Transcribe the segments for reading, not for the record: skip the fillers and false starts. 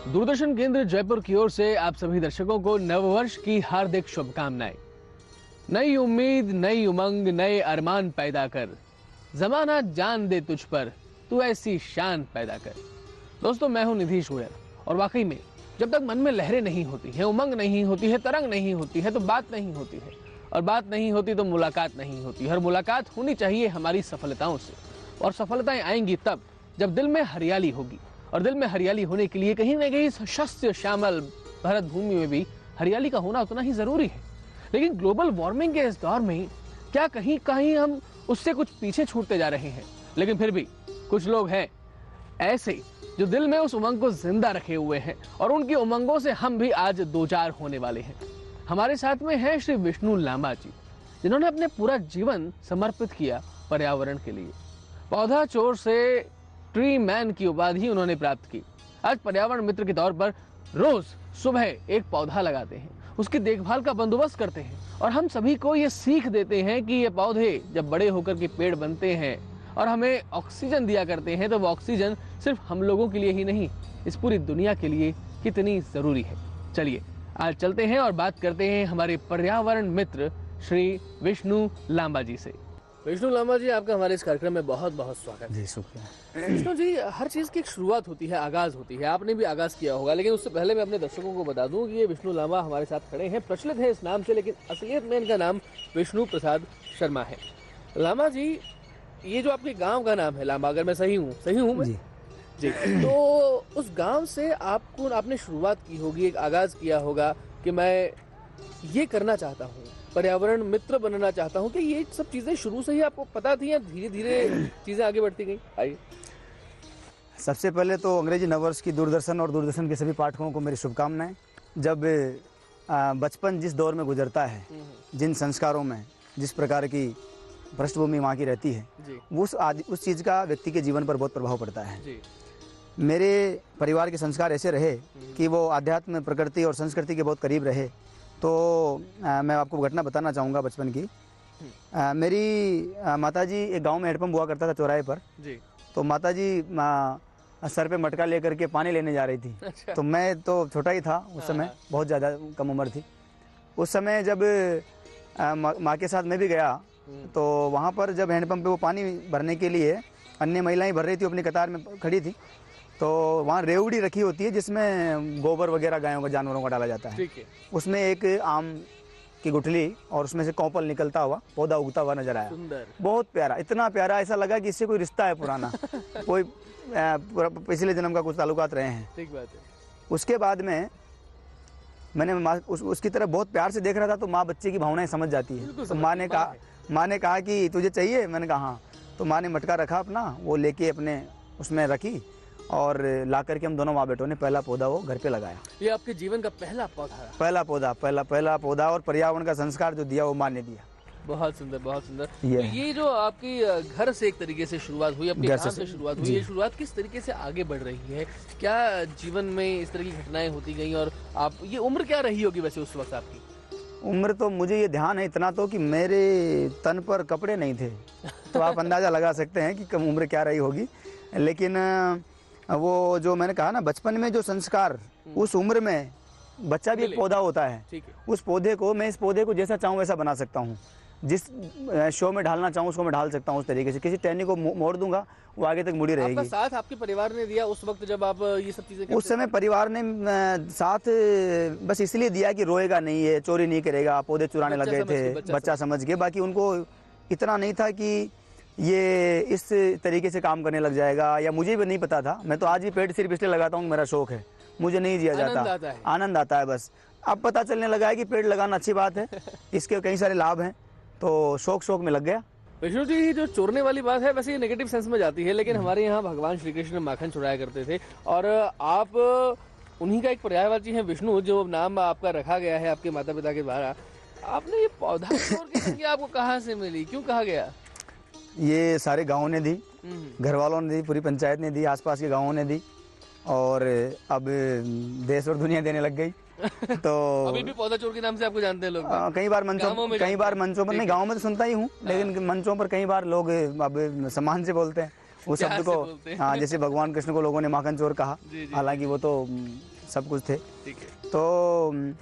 दूरदर्शन केंद्र जयपुर की ओर से आप सभी दर्शकों को नववर्ष की हार्दिक शुभकामनाएं। नई उम्मीद, नई उमंग, नए अरमान पैदा कर, जमाना जान दे तुझ पर, तू ऐसी शान पैदा कर। दोस्तों, मैं हूं निधीश गोयल और वाकई में जब तक मन में लहरें नहीं होती हैं, उमंग नहीं होती है, तरंग नहीं होती है, तो बात नहीं होती है, और बात नहीं होती तो मुलाकात नहीं होती। हर मुलाकात होनी चाहिए हमारी सफलताओं से, और सफलताएं आएंगी तब जब दिल में हरियाली होगी। और दिल में हरियाली होने के लिए कहीं ना कहीं शस्य श्यामल भारत भूमि में भी हरियाली का होना उतना ही जरूरी है। लेकिन ग्लोबल वार्मिंग के इस दौर में क्या कहीं कहीं हम उससे कुछ पीछे छूटते जा रहे हैं। लेकिन फिर भी कुछ लोग हैं ऐसे जो दिल में उस उमंग को जिंदा रखे हुए हैं, और उनकी उमंगों से हम भी आज दो चार होने वाले हैं। हमारे साथ में है श्री विष्णु लांबा जी, जिन्होंने अपने पूरा जीवन समर्पित किया पर्यावरण के लिए। पौधा चोर से ट्री मैन की उपाधि उन्होंने प्राप्त की। आज पर्यावरण मित्र के तौर पर रोज सुबह एक पौधा लगाते हैं, उसकी देखभाल का बंदोबस्त करते हैं, और हम सभी को ये सीख देते हैं कि ये पौधे जब बड़े होकर के पेड़ बनते हैं और हमें ऑक्सीजन दिया करते हैं, तो वो ऑक्सीजन सिर्फ हम लोगों के लिए ही नहीं, इस पूरी दुनिया के लिए कितनी जरूरी है। चलिए आज चलते हैं और बात करते हैं हमारे पर्यावरण मित्र श्री विष्णु लांबा जी से। विष्णु लांबा जी, आपका हमारे इस कार्यक्रम में बहुत बहुत स्वागत जी। शुक्रिया। विष्णु जी, हर चीज की एक शुरुआत होती है, आगाज होती है। आपने भी आगाज किया होगा, लेकिन उससे पहले मैं अपने दर्शकों को बता दूं कि ये विष्णु लांबा हमारे साथ खड़े हैं। प्रचलित है इस नाम से, लेकिन असलियत में इनका नाम विष्णु प्रसाद शर्मा है। लांबा जी, ये जो आपके गांव का नाम है लांबा, अगर मैं सही हूँ मैं? जी। तो उस गांव से आपने शुरुआत की होगी, एक आगाज किया होगा कि मैं ये करना चाहता हूँ, पर्यावरण मित्र बनना चाहता हूँ। कि ये सब चीजें शुरू से ही आपको पता थी या धीरे धीरे चीजें आगे बढ़ती गई? आइए। सबसे पहले तो अंग्रेजी नववर्ष की दूरदर्शन और दूरदर्शन के सभी पाठकों को मेरी शुभकामनाएं। जब बचपन जिस दौर में गुजरता है, जिन संस्कारों में जिस प्रकार की पृष्ठभूमि वहाँ की रहती है, उस चीज़ का व्यक्ति के जीवन पर बहुत प्रभाव पड़ता है। जी। मेरे परिवार के संस्कार ऐसे रहे कि वो आध्यात्म, प्रकृति और संस्कृति के बहुत करीब रहे। तो मैं आपको घटना बताना चाहूँगा बचपन की। मेरी माताजी एक गांव में हैंडपंप हुआ करता था चौराहे पर। जी। तो माताजी सर पे मटका लेकर के पानी लेने जा रही थी। अच्छा। तो मैं तो छोटा ही था उस समय, बहुत ज़्यादा कम उम्र थी उस समय। जब माँ के साथ मैं भी गया, तो वहाँ पर जब हैंडपंप पे वो पानी भरने के लिए अन्य महिलाएं भर रही थी, अपनी कतार में खड़ी थी, तो वहाँ रेवड़ी रखी होती है जिसमें गोबर वगैरह गायों का, जानवरों का डाला जाता है। ठीक है। उसमें एक आम की गुठली और उसमें से कौपल निकलता हुआ पौधा उगता हुआ नजर आया। सुंदर। बहुत प्यारा, इतना प्यारा, ऐसा लगा कि इससे कोई रिश्ता है पुराना कोई पिछले जन्म का कुछ ताल्लुकात रहे हैं। ठीक बात है। उसके बाद में मैंने उसकी तरफ बहुत प्यार से देख रहा था, तो माँ बच्चे की भावनाएं समझ जाती है। तो माँ ने कहा कि तुझे चाहिए? मैंने कहा हाँ। तो माँ ने मटका रखा अपना, वो लेके अपने उसमें रखी, और ला करके हम दोनों माँ बेटों ने पहला पौधा वो घर पे लगाया। ये आपके जीवन का पहला पौधा है? पहला पौधा, और पर्यावरण का संस्कार जो दिया वो माँ ने दिया। बहुत सुंदर, बहुत सुंदर। तो ये जो आपकी घर से एक तरीके से शुरुआत हुई, आपके गांव से शुरुआत हुई, ये शुरुआत किस तरीके से आगे बढ़ रही है? क्या जीवन में इस तरह की घटनाएं होती गई? और आप, ये उम्र क्या रही होगी वैसे उस वक्त आपकी? उम्र तो मुझे ये ध्यान है इतना तो कि मेरे तन पर कपड़े नहीं थे तो आप अंदाजा लगा सकते हैं कि कम उम्र क्या रही होगी। लेकिन वो जो मैंने कहा ना, बचपन में जो संस्कार, उस उम्र में बच्चा भी एक पौधा होता है। उस पौधे को, मैं इस पौधे को जैसा चाहूँ वैसा बना सकता हूँ। जिस शो में ढालना चाहूँ उसको मैं ढाल सकता हूँ उस तरीके से। किसी टहनी को मोड़ दूंगा, वो आगे तक मुड़ी रहेगी। आपका साथ आपके परिवार ने दिया उस वक्त जब आप ये सब चीजें? उस समय परिवार ने साथ बस इसलिए दिया कि रोएगा नहीं, है चोरी नहीं करेगा, पौधे चुराने लग गए थे, बच्चा समझ के। बाकी उनको इतना नहीं था कि ये इस तरीके से काम करने लग जाएगा, या मुझे भी नहीं पता था। मैं तो आज भी पेड़ सिर्फ इसलिए लगाता हूँ, मेरा शौक है, मुझे नहीं दिया जाता, आनंद आता है बस। अब पता चलने लगा है कि पेड़ लगाना अच्छी बात है, इसके कई सारे लाभ हैं, तो शौक में लग गया। विष्णु जी, जो चोरने वाली बात है वैसे ये नेगेटिव सेंस में जाती है, लेकिन हमारे यहाँ भगवान श्री कृष्ण माखन चुराया करते थे, और आप उन्हीं का एक पर्यायवाची हैं विष्णु, जो नाम आपका रखा गया है आपके माता पिता के द्वारा। आपने ये पौधा चोर की संज्ञा आपको कहाँ से मिली, क्यों कहा गया? ये सारे गाँव ने दी, घर वालों ने दी, पूरी पंचायत ने दी, आसपास के गाँवों ने दी, और अब देश और दुनिया देने लग गई। तो अभी भी पौधा चोर के नाम से आपको जानते हैं लोग? कई बार मंचों पर, नहीं गाँव में तो सुनता ही हूँ, लेकिन मंचों पर कई बार लोग अब सम्मान से बोलते हैं उस शब्द को। हाँ, जैसे भगवान कृष्ण को लोगों ने माखन चोर कहा, हालांकि वो तो सब कुछ थे। ठीक है। तो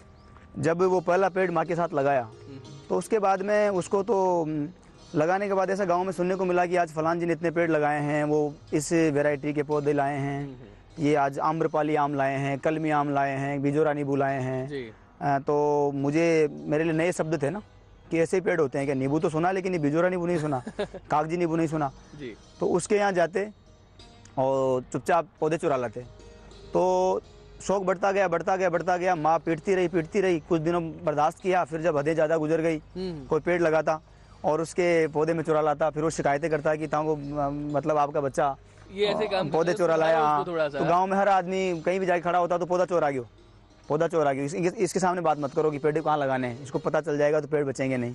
जब वो पहला पेड़ माँ के साथ लगाया तो उसके बाद में उसको तो लगाने के बाद ऐसा गांव में सुनने को मिला कि आज फलान जी ने इतने पेड़ लगाए हैं, वो इस वैरायटी के पौधे लाए हैं, ये आज आम्रपाली आम लाए हैं, कलमी आम लाए हैं, बिजोरा नींबू लाए हैं। जी। तो मेरे लिए नए शब्द थे ना कि ऐसे पेड़ होते हैं क्या। नींबू तो सुना लेकिन ये बिजोरा नींबू नहीं सुना, कागजी नींबू नहीं सुना। जी। तो उसके यहाँ जाते और चुपचाप पौधे चुरा लाते। तो शौक बढ़ता गया। माँ पीटती रही, कुछ दिनों बर्दाश्त किया। फिर जब हदें ज़्यादा गुजर गई, कोई पेड़ लगाता और उसके पौधे में चुरा लाता, फिर वो शिकायतें करता कि ताऊ मतलब आपका बच्चा ये ऐसे काम पौधे चुरा लाया। थोड़ा सा तो गांव में हर आदमी कहीं भी जाके खड़ा होता तो पौधा चोरा गयो। इसके सामने बात मत करो कि पेड़ कहाँ लगाने हैं, इसको पता चल जाएगा तो पेड़ बचेंगे नहीं।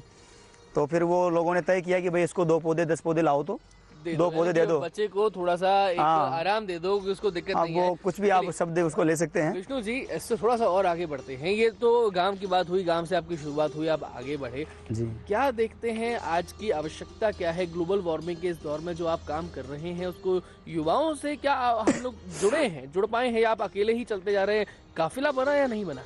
तो फिर वो लोगों ने तय किया कि भाई इसको 2 पौधे 10 पौधे लाओ, तो 2 पौधे दे दो, बच्चे को थोड़ा सा एक आराम दे दो कि उसको दिक्कत नहीं है। वो कुछ भी आप शब्द उसको ले सकते हैं। विष्णु जी, इससे थोड़ा सा और आगे बढ़ते हैं। ये तो गांव की बात हुई, गांव से आपकी शुरुआत हुई, आप आगे बढ़े जी। क्या देखते हैं आज की आवश्यकता क्या है ग्लोबल वार्मिंग के इस दौर में जो आप काम कर रहे हैं, उसको युवाओं से क्या हम लोग जुड़ पाए हैं, या आप अकेले ही चलते जा रहे हैं? काफिला बना या नहीं बना?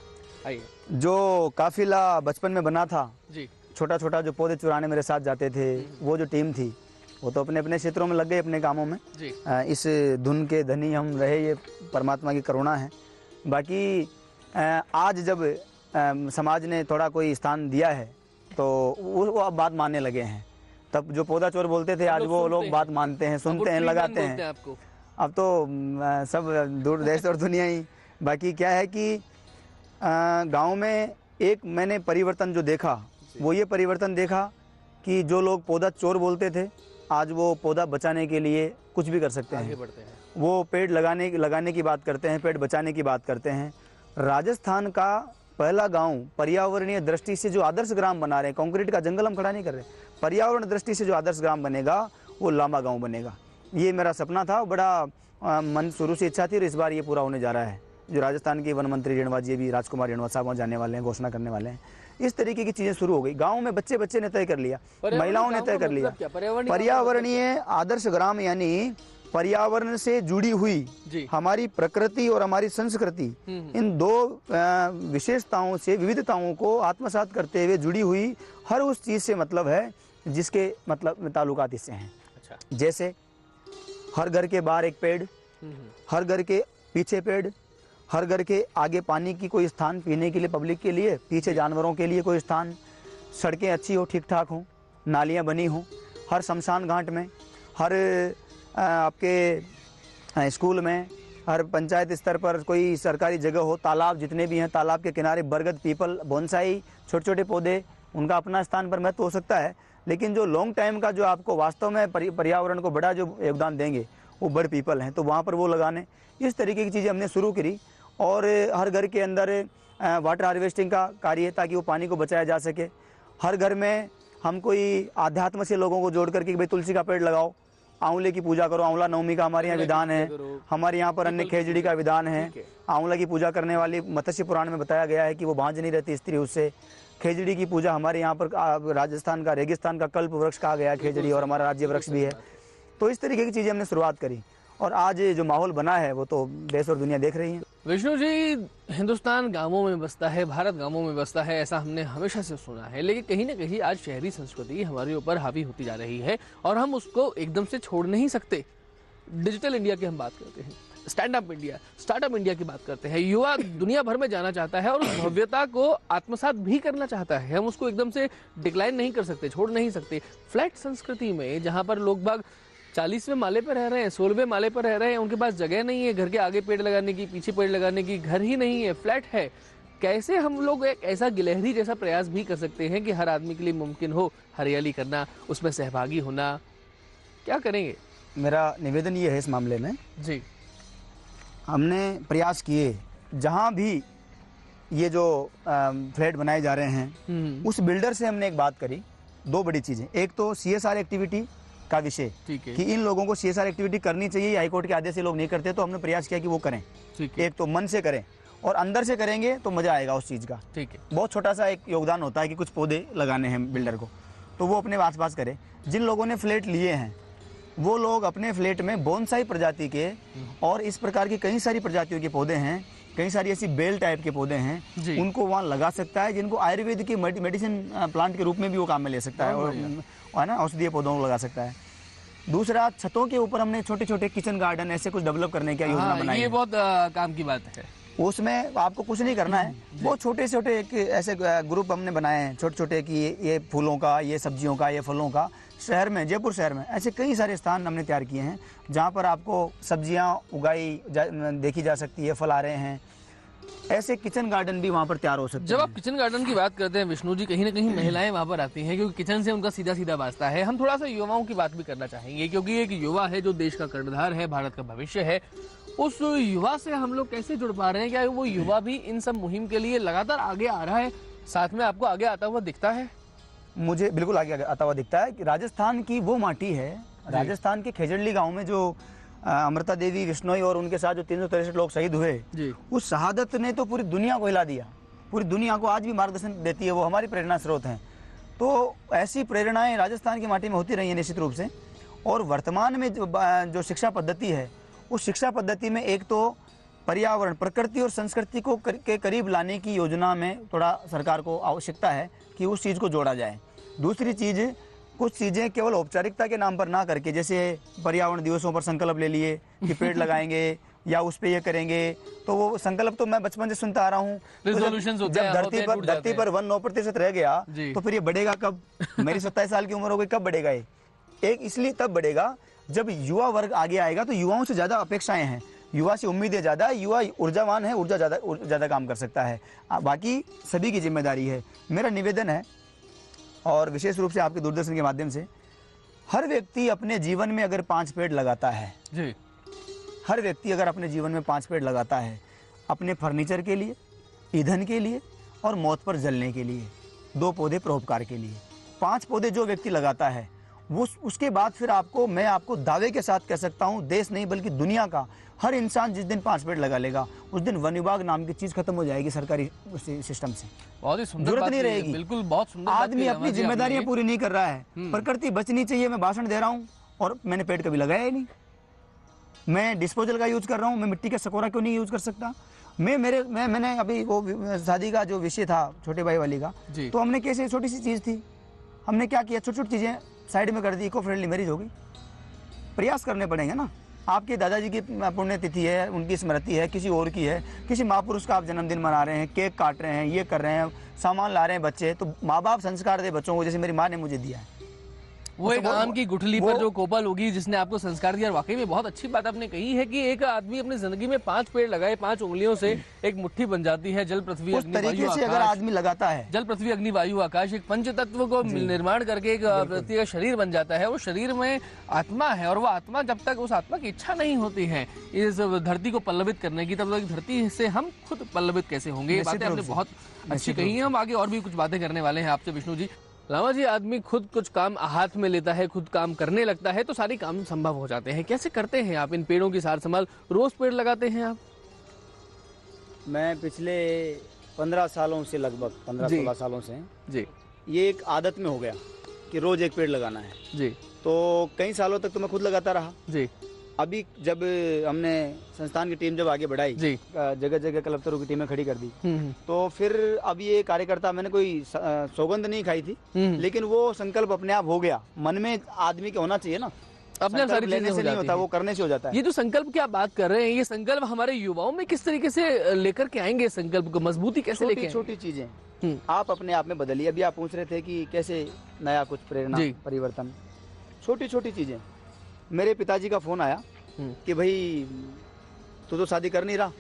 आइए। जो काफिला बचपन में बना था जी, छोटा छोटा, जो पौधे चुराने मेरे साथ जाते थे, वो जो टीम थी वो तो अपने अपने क्षेत्रों में लग गए, अपने कामों में जी। इस धुन के धनी हम रहे, ये परमात्मा की करुणा है। बाकी आज जब समाज ने थोड़ा कोई स्थान दिया है तो वो अब बात मानने लगे हैं। तब जो पौधा चोर बोलते थे, आज वो लोग बात मानते हैं, सुनते हैं, लगाते हैं आपको। अब तो सब दूर देश और दुनिया ही। बाकी क्या है कि गांव में एक मैंने परिवर्तन जो देखा, वो ये परिवर्तन देखा कि जो लोग पौधा चोर बोलते थे, आज वो पौधा बचाने के लिए कुछ भी कर सकते हैं, बढ़ते हैं। वो पेड़ लगाने की बात करते हैं, पेड़ बचाने की बात करते हैं। राजस्थान का पहला गांव पर्यावरणीय दृष्टि से जो आदर्श ग्राम बना रहे हैं, कंक्रीट का जंगल हम खड़ा नहीं कर रहे, पर्यावरण दृष्टि से जो आदर्श ग्राम बनेगा वो लांबा गांव बनेगा। ये मेरा सपना था, बड़ा मन शुरू से इच्छा थी और इस बार ये पूरा होने जा रहा है। जो राजस्थान के वन मंत्री रेणुवा जी, भी राजकुमार रेणुवा साहब वहाँ जाने वाले हैं, घोषणा करने वाले हैं। इस तरीके की चीजें शुरू हो गई। गांव में बच्चे ने तय कर लिया, महिलाओं ने तय कर लिया। पर्यावरणीय आदर्श ग्राम यानी पर्यावरण से जुड़ी हुई हमारी प्रकृति और हमारी संस्कृति, इन 2 विशेषताओं से, विविधताओं को आत्मसात करते हुए जुड़ी हुई हर उस चीज से मतलब है जिसके मतलब ताल्लुकात इससे हैं। अच्छा। जैसे हर घर के बाहर एक पेड़, हर घर के पीछे पेड़, हर घर के आगे पानी की कोई स्थान पीने के लिए पब्लिक के लिए, पीछे जानवरों के लिए कोई स्थान, सड़कें अच्छी हो, ठीक ठाक हों, नालियां बनी हों, हर शमशान घाट में, हर आपके स्कूल में, हर पंचायत स्तर पर कोई सरकारी जगह हो, तालाब जितने भी हैं, तालाब के किनारे बरगद, पीपल, बोनसाई, छोटे छोटे पौधे, उनका अपना स्थान पर महत्व हो सकता है। लेकिन जो लॉन्ग टाइम का जो आपको वास्तव में पर्यावरण को बड़ा जो योगदान देंगे वो बड़ पीपल हैं, तो वहाँ पर वो लगाने। इस तरीके की चीज़ें हमने शुरू करी। और हर घर के अंदर वाटर हार्वेस्टिंग का कार्य, ताकि वो पानी को बचाया जा सके। हर घर में हम कोई आध्यात्म से लोगों को जोड़ करके भाई तुलसी का पेड़ लगाओ, आंवले की पूजा करो, आंवला नवमी का हमारे यहाँ विधान है, हमारे यहाँ पर अन्य खेजड़ी का विधान है। आंवला की पूजा करने वाली मत्स्य पुराण में बताया गया है कि वो बांझ नहीं रहती स्त्री उससे। खेजड़ी की पूजा हमारे यहाँ पर राजस्थान का रेगिस्तान का कल्प वृक्ष कहा गया है खेजड़ी, और हमारा राज्य वृक्ष भी है। तो इस तरीके की चीज़ें हमने शुरुआत करी और आज जो माहौल बना है वो तो देश और दुनिया देख रही है। विष्णु जी, हिंदुस्तान गांवों में बसता है, भारत गांवों में बसता है, ऐसा हमने हमेशा से सुना है। लेकिन कहीं ना कहीं आज शहरी संस्कृति हमारे ऊपर हावी होती जा रही है और हम उसको एकदम से छोड़ नहीं सकते। डिजिटल इंडिया की हम बात करते हैं, स्टैंडअप इंडिया, स्टार्टअप इंडिया की बात करते हैं। युवा दुनिया भर में जाना चाहता है और उस भव्यता को आत्मसात भी करना चाहता है। हम उसको एकदम से डिक्लाइन नहीं कर सकते, छोड़ नहीं सकते। फ्लैट संस्कृति में जहाँ पर लोग बाग 40वें माले पर रह रहे हैं, 16वें माले पर रह रहे हैं, उनके पास जगह नहीं है घर के आगे पेड़ लगाने की, पीछे पेड़ लगाने की, घर ही नहीं है, फ्लैट है। कैसे हम लोग एक ऐसा गिलहरी जैसा प्रयास भी कर सकते हैं कि हर आदमी के लिए मुमकिन हो हरियाली करना, उसमें सहभागी होना? क्या करेंगे? मेरा निवेदन ये है इस मामले में जी, हमने प्रयास किए जहाँ भी ये जो फ्लैट बनाए जा रहे हैं उस बिल्डर से हमने एक बात करी। 2 बड़ी चीज़ें, एक तो CSR एक्टिविटी का विषय कि इन लोगों को CSR एक्टिविटी करनी चाहिए, हाईकोर्ट के आदेश से लोग नहीं करते, तो हमने प्रयास किया कि वो करें। एक तो मन से करें और अंदर से करेंगे तो मज़ा आएगा उस चीज़ का। ठीक है, बहुत छोटा सा एक योगदान होता है कि कुछ पौधे लगाने हैं बिल्डर को, तो वो अपने आस-पास करे। जिन लोगों ने फ्लैट लिए हैं वो लोग अपने फ्लैट में बोनसाई प्रजाति के और इस प्रकार की कई सारी प्रजातियों के पौधे हैं कई सारी ऐसी बेल टाइप के पौधे हैं, जी। उनको वहाँ लगा सकता है, जिनको आयुर्वेद के मेडिसिन प्लांट के रूप में भी वो काम में ले सकता है, और है ना, औषधीय पौधों को लगा सकता है। दूसरा, छतों के ऊपर हमने छोटे छोटे किचन गार्डन ऐसे कुछ डेवलप करने की योजना हाँ, बनाई ये है। बहुत काम की बात है। उसमें आपको कुछ नहीं करना है, बहुत छोटे छोटे एक ऐसे ग्रुप हमने बनाए हैं छोटे छोटे, कि ये फूलों का, ये सब्जियों का, ये फलों का। शहर में, जयपुर शहर में ऐसे कई सारे स्थान हमने तैयार किए हैं जहाँ पर आपको सब्जियाँ देखी जा सकती है, फल आ रहे हैं। ऐसे किचन गार्डन भी वहाँ पर तैयार हो सकते हैं। जब आप किचन गार्डन की बात करते हैं विष्णु जी, कहीं ना कहीं महिलाएं वहाँ पर आती हैं, क्योंकि किचन से उनका सीधा सीधा वास्ता है। हम थोड़ा सा युवाओं की बात भी करना चाहेंगे, क्योंकि एक युवा है जो देश का कर्णधार है, भारत का भविष्य है। उस युवा से हम लोग कैसे जुड़ पा रहे हैं? क्या वो युवा भी इन सब मुहिम के लिए लगातार आगे आ रहा है? साथ में आपको आगे आता हुआ दिखता है? मुझे बिल्कुल आगे आता हुआ दिखता है कि राजस्थान की वो माटी है, राजस्थान के खेजड़ली गांव में जो अमृता देवी विश्नोई और उनके साथ जो 363 लोग शहीद हुए, उस शहादत ने तो पूरी दुनिया को हिला दिया, पूरी दुनिया को आज भी मार्गदर्शन देती है, वो हमारी प्रेरणा स्रोत हैं। तो ऐसी प्रेरणाएं राजस्थान की माटी में होती रही हैं निश्चित रूप से। और वर्तमान में जो शिक्षा पद्धति है, उस शिक्षा पद्धति में एक तो पर्यावरण, प्रकृति और संस्कृति को के करीब लाने की योजना में थोड़ा सरकार को आवश्यकता है कि उस चीज़ को जोड़ा जाए। दूसरी चीज़, कुछ चीज़ें केवल औपचारिकता के नाम पर ना करके, जैसे पर्यावरण दिवसों पर संकल्प ले लिए कि पेड़ लगाएंगे या उस पे ये करेंगे, तो वो संकल्प तो मैं बचपन से सुनता आ रहा हूँ। जब धरती पर 1-9% रह गया तो फिर ये बढ़ेगा कब? मेरी 27 साल की उम्र हो गई, कब बढ़ेगा ये? एक इसलिए तब बढ़ेगा जब युवा वर्ग आगे आएगा, तो युवाओं से ज़्यादा अपेक्षाएं हैं, युवा से उम्मीदें ज़्यादा, युवा ऊर्जावान है, ऊर्जा ज़्यादा काम कर सकता है। बाकी सभी की जिम्मेदारी है। मेरा निवेदन है, और विशेष रूप से आपके दूरदर्शन के माध्यम से, हर व्यक्ति अपने जीवन में अगर 5 पेड़ लगाता है जी, हर व्यक्ति अगर अपने जीवन में 5 पेड़ लगाता है, अपने फर्नीचर के लिए, ईंधन के लिए और मौत पर जलने के लिए, 2 पौधे परोपकार के लिए, 5 पौधे जो व्यक्ति लगाता है, वो उसके बाद फिर मैं आपको दावे के साथ कह सकता हूँ, देश नहीं बल्कि दुनिया का हर इंसान जिस दिन 5 पेड़ लगा लेगा, उस दिन वन विभाग नाम की चीज खत्म हो जाएगी सरकारी सिस्टम से। बहुत ही सुंदर जरूरत बात नहीं है, रहेगी। बिल्कुल बहुत सुंदर। आदमी अपनी जिम्मेदारियां पूरी नहीं कर रहा है, प्रकृति बचनी चाहिए। मैं भाषण दे रहा हूँ और मैंने पेड़ कभी लगाया ही नहीं। मैं डिस्पोजल का यूज कर रहा हूँ, मैं मिट्टी का सकोरा क्यों नहीं यूज कर सकता? मैंने अभी वो शादी का जो विषय था छोटे भाई वाली का, तो हमने कैसे, छोटी सी चीज थी, हमने क्या किया, छोटी छोटी चीजें साइड में कर दी, इको फ्रेंडली मैरिज हो गई। प्रयास करने पड़ेंगे ना। आपके दादाजी की पुण्यतिथि है, उनकी स्मृति है, किसी और की है, किसी महापुरुष का आप जन्मदिन मना रहे हैं, केक काट रहे हैं, ये कर रहे हैं, सामान ला रहे हैं बच्चे, तो माँ बाप संस्कार दे बच्चों को, जैसे मेरी माँ ने मुझे दिया है। वो एक आम की गुठली पर जो कोपल होगी जिसने आपको संस्कार दिया। वाकई में बहुत अच्छी बात आपने कही है कि एक आदमी अपनी जिंदगी में 5 पेड़ लगाए, 5 उंगलियों से एक मुट्ठी बन जाती है। जल पृथ्वी उस तरीके से अगर आदमी लगाता है, जल पृथ्वी अग्नि वायु आकाश, एक पंच तत्व को निर्माण करके एक व्यक्ति का शरीर बन जाता है। वो शरीर में आत्मा है, और वो आत्मा जब तक, उस आत्मा की इच्छा नहीं होती है इस धरती को पल्लवित करने की, तब तक धरती से हम खुद पल्लवित कैसे होंगे? ये बातें आपने बहुत अच्छी कही है। हम आगे और भी कुछ बातें करने वाले हैं आपसे विष्णु जी। लामा जी, आदमी खुद कुछ काम हाथ में लेता है, खुद काम करने लगता है, तो सारे काम संभव हो जाते हैं। कैसे करते हैं आप इन पेड़ों की सार संभाल? रोज पेड़ लगाते हैं आप? मैं पिछले 15 सालों से, लगभग 15-16 सालों से जी, ये एक आदत में हो गया कि रोज एक पेड़ लगाना है जी। तो कई सालों तक तो मैं खुद लगाता रहा जी। अभी जब हमने संस्थान की टीम जब आगे बढ़ाई, जगह जगह कलेक्टरों की टीमें खड़ी कर दी, तो फिर अब ये कार्यकर्ता, मैंने कोई सौगंध नहीं खाई थी, लेकिन वो संकल्प अपने आप हो गया। मन में आदमी के होना चाहिए ना, अपने सारी लेने से नहीं होता, वो करने से हो जाता है। ये जो संकल्प की आप बात कर रहे हैं, ये संकल्प हमारे युवाओं में किस तरीके से लेकर के आएंगे? संकल्प को मजबूती कैसे लेके? छोटी चीजें आप अपने आप में बदलिए। अभी आप पूछ रहे थे कि कैसे नया कुछ प्रेरणा, परिवर्तन, छोटी छोटी चीजें। मेरे पिताजी का फोन आया कि भाई तू तो शादी कर नहीं रहा,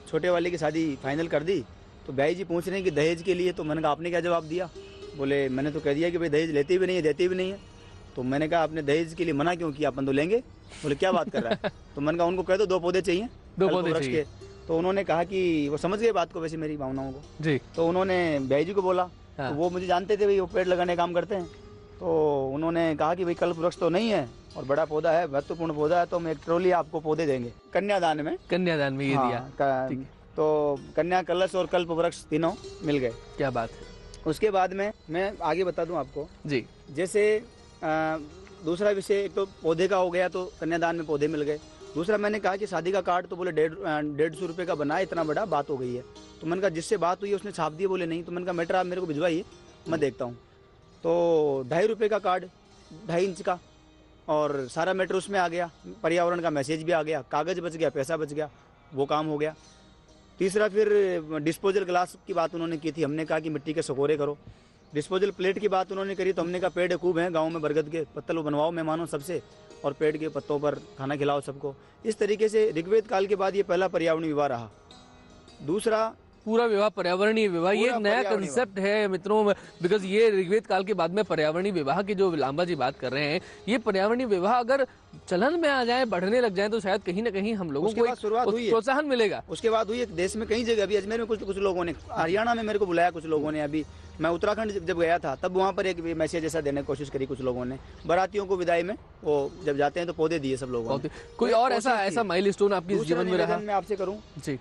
छोटे वाले की शादी फाइनल कर दी, तो भाई जी पूछ रहे हैं कि दहेज के लिए। तो मैंने कहा आपने क्या जवाब दिया? बोले मैंने तो कह दिया कि भाई दहेज लेती भी नहीं है, देती भी नहीं है। तो मैंने कहा आपने दहेज के लिए मना क्यों किया, अपन तो लेंगे। बोले क्या बात कर रहा है? तो मैंने कहा उनको कह दो 2 पौधे चाहिए, 2 पौधे चाहिए। तो उन्होंने कहा कि वो समझ गए बात को, वैसे मेरी भावनाओं को जी। तो उन्होंने भाई जी को बोला, तो वो मुझे जानते थे भाई वो पेड़ लगाने काम करते हैं। तो उन्होंने कहा कि भाई कल्प वृक्ष तो नहीं है और बड़ा पौधा है, महत्वपूर्ण पौधा है, तो हम एक ट्रॉली आपको पौधे देंगे कन्यादान में ये दिया। तो कन्या, कलश और कल्प वृक्ष तीनों मिल गए। क्या बात है। उसके बाद में मैं आगे बता दूं आपको जी। जैसे दूसरा विषय, एक तो पौधे का हो गया, तो कन्यादान में पौधे मिल गए। दूसरा मैंने कहा कि शादी का कार्ड तो बोले 150 रुपये का बना है, इतना बड़ा बात हो गई है। तो मैंने कहा जिससे बात हुई है उसने छाप दिए, बोले नहीं। तो मैंने कहा मैटर आप मेरे को भिजवाइए, मैं देखता हूँ। तो 2.5 रुपये का कार्ड 2.5 इंच का, और सारा मैटर उसमें आ गया, पर्यावरण का मैसेज भी आ गया, कागज़ बच गया, पैसा बच गया, वो काम हो गया। तीसरा फिर डिस्पोजल ग्लास की बात उन्होंने की थी, हमने कहा कि मिट्टी के सकोरे करो। डिस्पोजल प्लेट की बात उन्होंने करी, तो हमने कहा पेड़ खूब हैं गांव में, बरगद के पत्तल बनवाओ मेहमानों सबसे, और पेड़ के पत्तों पर खाना खिलाओ सबको। इस तरीके से ऋग्वेद काल के बाद ये पहला पर्यावरण विवाह रहा। दूसरा पूरा विवाह पर्यावरणीय विवाह, ये एक नया कंसेप्ट है मित्रों, बिकॉज ये ऋग्वेद काल के बाद में पर्यावरणीय विवाह की जो लांबा जी बात कर रहे हैं, ये पर्यावरणीय विवाह अगर चलन में आ जाए, बढ़ने लग जाए, तो शायद कहीं ना कहीं हम लोगों को प्रोत्साहन मिलेगा। उसके बाद हुई देश में कई जगह, अभी अजमेर में कुछ लोगों ने, हरियाणा में मेरे को बुलाया कुछ लोगों ने, अभी मैं उत्तराखंड जब गया था तब वहाँ पर एक मैसेज ऐसा देने की कोशिश करी कुछ लोगों ने। बारातियों को विदाई में वो जब जाते हैं तो पौधे दिए सब लोगों ने। कोई और ऐसा माइलस्टोन आपके जीवन में रहा? मैं आपसे करूँ जी,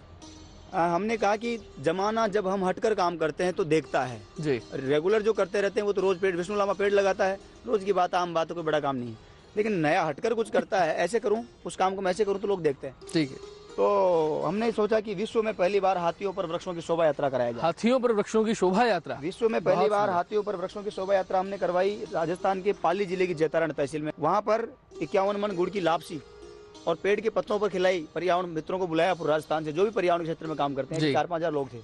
हमने कहा कि जमाना जब हम हटकर काम करते हैं तो देखता है जी। रेगुलर जो करते रहते हैं वो तो रोज पेड़, विष्णु लामा पेड़ लगाता है, रोज की बात, आम बात, कोई बड़ा काम नहीं है। लेकिन नया हटकर कुछ करता है, ऐसे करूं उस काम को मैं ऐसे करूं तो लोग देखते हैं। ठीक है। तो हमने सोचा कि विश्व में पहली बार हाथियों पर वृक्षों की शोभा यात्रा कराया जाए। हाथियों पर वृक्षों की शोभा यात्रा विश्व में पहली बार हाथियों पर वृक्षों की शोभा यात्रा हमने करवाई राजस्थान के पाली जिले की जैतारण तहसील में। वहाँ पर 51 मन गुड़ की लापसी और पेड़ के पत्तों पर खिलाई, पर्यावरण मित्रों को बुलाया पूरे राजस्थान से, जो भी पर्यावरण क्षेत्र में काम करते हैं। 4-5 हजार लोग थे,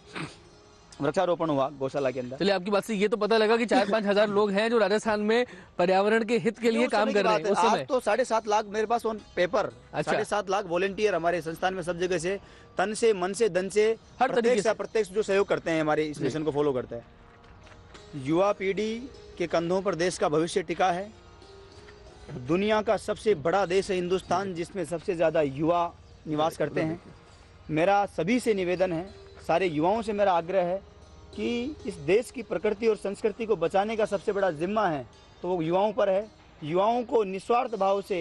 वृक्षारोपण हुआ गौशाला के अंदर। चलिए, आपकी बात से ये तो पता लगा कि 4-5 हजार लोग हैं जो राजस्थान में पर्यावरण के हित के लिए काम कर रहे हैं। उस समय तो 7.5 लाख मेरे pass on paper, 7.5 lakh volunteer हमारे संस्थान में सब जगह से, तन से, मन से, धन से, हर तरीके से प्रत्यक्ष जो सहयोग करते हैं, हमारे इस मिशन को फॉलो करते हैं। युवा पीढ़ी के कंधों पर देश का भविष्य टिका है। दुनिया का सबसे बड़ा देश है हिंदुस्तान, जिसमें सबसे ज़्यादा युवा निवास करते हैं। मेरा सभी से निवेदन है, सारे युवाओं से मेरा आग्रह है कि इस देश की प्रकृति और संस्कृति को बचाने का सबसे बड़ा जिम्मा है तो वो युवाओं पर है। युवाओं को निस्वार्थ भाव से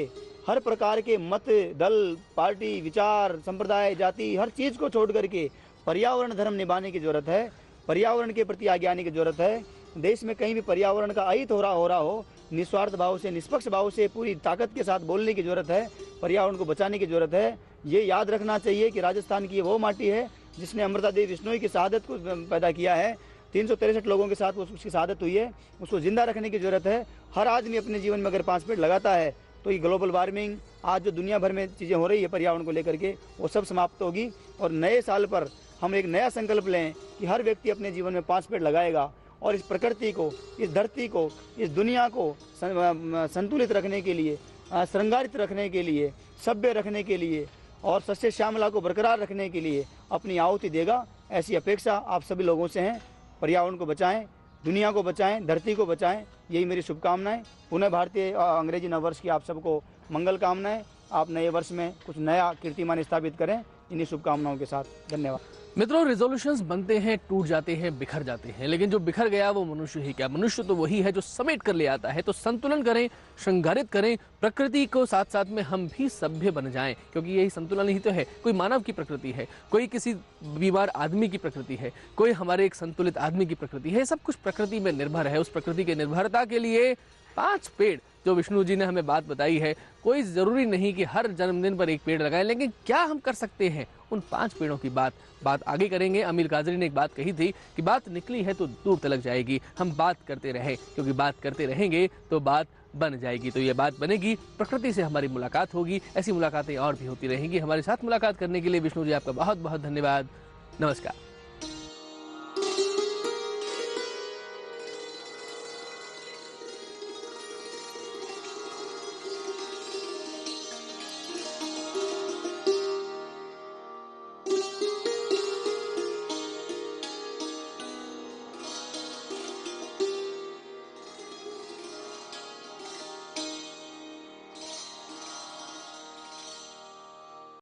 हर प्रकार के मत, दल, पार्टी, विचार, संप्रदाय, जाति, हर चीज़ को छोड़ करके पर्यावरण धर्म निभाने की जरूरत है। पर्यावरण के प्रति आगे आने की जरूरत है। देश में कहीं भी पर्यावरण का अहित हो रहा हो, निस्वार्थ भाव से, निष्पक्ष भाव से, पूरी ताकत के साथ बोलने की जरूरत है। पर्यावरण को बचाने की जरूरत है। ये याद रखना चाहिए कि राजस्थान की वो माटी है जिसने अमृता देवी बिश्नोई की शहादत को पैदा किया है। 363 लोगों के साथ उसकी शहादत हुई है, उसको जिंदा रखने की जरूरत है। हर आदमी अपने जीवन में अगर 5 पेड़ लगाता है तो ये ग्लोबल वार्मिंग, आज जो दुनिया भर में चीज़ें हो रही है पर्यावरण को लेकर के, वो सब समाप्त होगी। और नए साल पर हम एक नया संकल्प लें कि हर व्यक्ति अपने जीवन में 5 पेड़ लगाएगा और इस प्रकृति को, इस धरती को, इस दुनिया को संतुलित रखने के लिए, श्रृंगारित रखने के लिए, सभ्य रखने के लिए और सस्य श्यामला को बरकरार रखने के लिए अपनी आहुति देगा। ऐसी अपेक्षा आप सभी लोगों से है। पर्यावरण को बचाएं, दुनिया को बचाएं, धरती को बचाएं, यही मेरी शुभकामनाएं। पुनः भारतीय अंग्रेजी नववर्ष की आप सबको मंगल कामनाएं। आप नए वर्ष में कुछ नया कीर्तिमान स्थापित करें, इन्हीं शुभकामनाओं के साथ। धन्यवाद। मित्रों, रिजोल्यूशंस बनते हैं, टूट जाते हैं, बिखर जाते हैं, लेकिन जो बिखर गया वो मनुष्य ही क्या, मनुष्य तो वही है जो समेट कर ले आता है। तो संतुलन करें, श्रृंगारित करें प्रकृति को, साथ साथ में हम भी सभ्य बन जाएं, क्योंकि यही संतुलन ही तो है। कोई मानव की प्रकृति है, कोई किसी बीमार आदमी की प्रकृति है, कोई हमारे एक संतुलित आदमी की प्रकृति है। सब कुछ प्रकृति में निर्भर है। उस प्रकृति के निर्भरता के लिए 5 पेड़ जो विष्णु जी ने हमें बात बताई है, कोई ज़रूरी नहीं कि हर जन्मदिन पर एक पेड़ लगाएं, लेकिन क्या हम कर सकते हैं उन 5 पेड़ों की बात आगे करेंगे। अमीर काजरी ने एक बात कही थी कि बात निकली है तो दूर तलक जाएगी। हम बात करते रहें, क्योंकि बात करते रहेंगे तो बात बन जाएगी। तो ये बात बनेगी, प्रकृति से हमारी मुलाकात होगी। ऐसी मुलाकातें और भी होती रहेंगी। हमारे साथ मुलाकात करने के लिए विष्णु जी आपका बहुत बहुत धन्यवाद। नमस्कार।